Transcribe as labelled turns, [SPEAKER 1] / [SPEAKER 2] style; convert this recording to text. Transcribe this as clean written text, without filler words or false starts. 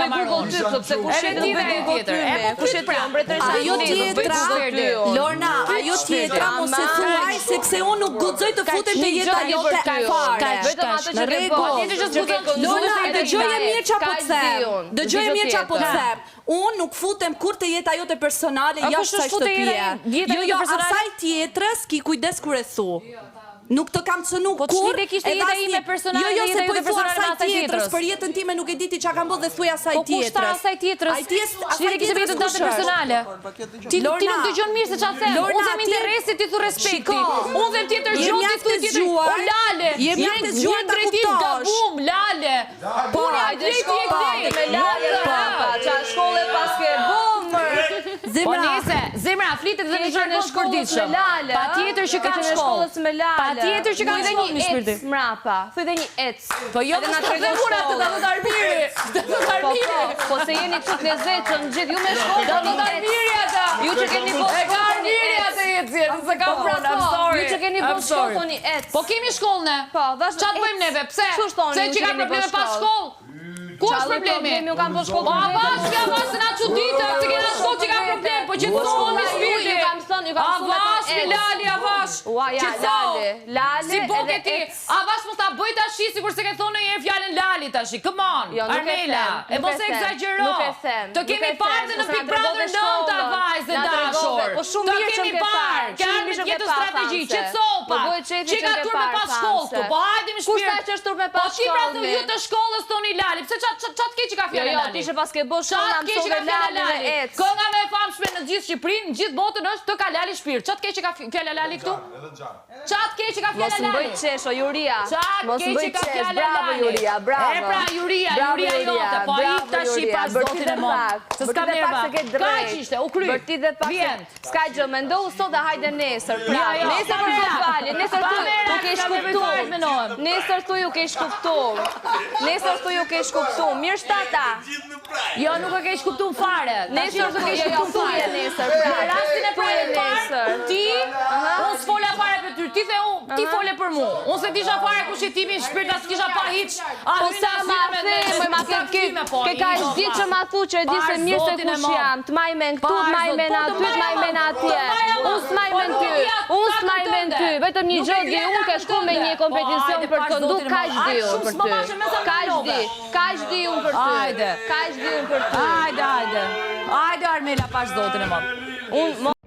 [SPEAKER 1] Google ty, sepse kush e di me tjetër. Kush e di mbretërisht
[SPEAKER 2] ajo tjetra, Lorna, ajo tjetra mos e thuaj sepse unë nuk guxoj të futem te jeta jote fare.
[SPEAKER 1] Vetëm atë që ke bërë.
[SPEAKER 2] Lorna, dëgjoje mirë çapo të them. Dëgjoje mirë çapo të them. Unë nuk futem kur te jeta jote personale jashtë kësaj shtëpie. Jo, asaj tjetrës ki kujdes kur e thu. Nuk të kam cënu kur.
[SPEAKER 3] Po ç'lidhje kishte jeta ime personale dhe jeta jote personale me asaj tjetrës?
[SPEAKER 2] Për jetën time nuk e di ti çka kam bërë dhe thuaj asaj tjetrës.
[SPEAKER 3] Po kushta asaj tjetrës? Ç'lidhje kishte me jetën tënde personale? Ti nuk dëgjon mirë se çfarë them. Unë them interesi, ti thu respekti. Unë them tjetër gjë, ti thu tjetër. O Lale,
[SPEAKER 2] jemi të zgjuar ta kuptosh.
[SPEAKER 3] Gabum, Lale.
[SPEAKER 1] Po hajde shkollë me Lale, papa. Çfarë shkolle paske
[SPEAKER 3] Zemra, flitet dhe në gjërë në shkërditshëm. Pa tjetër që ka shkollë. Pa tjetër që ka shkollë në shkërdit.
[SPEAKER 1] Mrapa, thuj dhe një ec.
[SPEAKER 3] Po jo të shkërdimura të dhe Arbiri.
[SPEAKER 1] Po se jeni këtë lezetën, gjithë ju me shkollë.
[SPEAKER 3] Dhe Arbiri ata.
[SPEAKER 1] Ju që keni bo
[SPEAKER 3] E ka Arbiri ata jetësirë, se ka punë, I'm sorry.
[SPEAKER 1] Ju që keni bo shkollë, thoni ec.
[SPEAKER 3] Po kemi shkollë ne. Qa të bëjmë neve, pse? Se që ka probleme pas shkollë? Ku është problemi?
[SPEAKER 1] Ju kam bo shkollë.
[SPEAKER 3] Po avash se na quditë, se kena shkollë që ka problem, po që të shkollë me shpirti. Avash, me Lali, avash.
[SPEAKER 1] Lali,
[SPEAKER 3] si boke ti. Avash mos ta bëj tashi, sikur se ke thonë një fjalën Lali tashi. Come on, Armela. E mos e exagjero. Të kemi parë në Big Brother 9 avajz dhe dashur. Të kemi parë. Kanë një tjetër strategji, qetësohu pak. Çi ka tur me pas shkollë këtu. Po hajde me shpirt.
[SPEAKER 1] Kushta që shtur me pas shkollë.
[SPEAKER 3] Po ti pra ju të shkollës toni Lali. Pse çat ke që ka fjalën Lali?
[SPEAKER 1] Jo, ti që pas ke bosh shkolla më sonë Lali dhe ec.
[SPEAKER 3] Kënga më e famshme në gjithë Shqipërinë, në gjithë botën është të ka Lali shpirt. Çat ke që ka fjalën Lali këtu? Çat ke që ka fjalën Lali?
[SPEAKER 1] Mos bëj çesh o Juria.
[SPEAKER 3] Mos bëj çesh.
[SPEAKER 1] Bravo Juria, bravo.
[SPEAKER 3] E pra Juria jote, po ai tash pas zotin e mot. Se s'ka nerva. Kaq ishte, u kry.
[SPEAKER 1] Bërti dhe pak. S'ka gjë, mendohu sot dhe hajde nesër. Pra, nesër për futbolin, nesër tu ke shkuptuar. Nesër tu ju ke shkuptuar. Nesër tu ju ke shkuptuar. Mirë shtata.
[SPEAKER 3] Jo, nuk e ke shkuptuar fare.
[SPEAKER 1] Nesër tu ke shkuptuar nesër.
[SPEAKER 3] Në rastin e parë, ti, unë s'fola fare për ty. Ti the unë, ti fole për mu. Unë se disha fare kush i timi shpirt, as kisha pa hiç.
[SPEAKER 1] Po sa ma ke ka ditë që ma thu që e di se mirë se kush jam. Të maj men këtu, të maj men aty, të maj men atje. Unë s'maj men ty, unë s'maj men ty. Vetëm një gjë di, unë ke shku me një kompeticion për këndu, kaq di unë për ty. Kaq di unë për ty. Kaq di unë për ty.
[SPEAKER 3] Hajde, Armela, pash zotin e mod.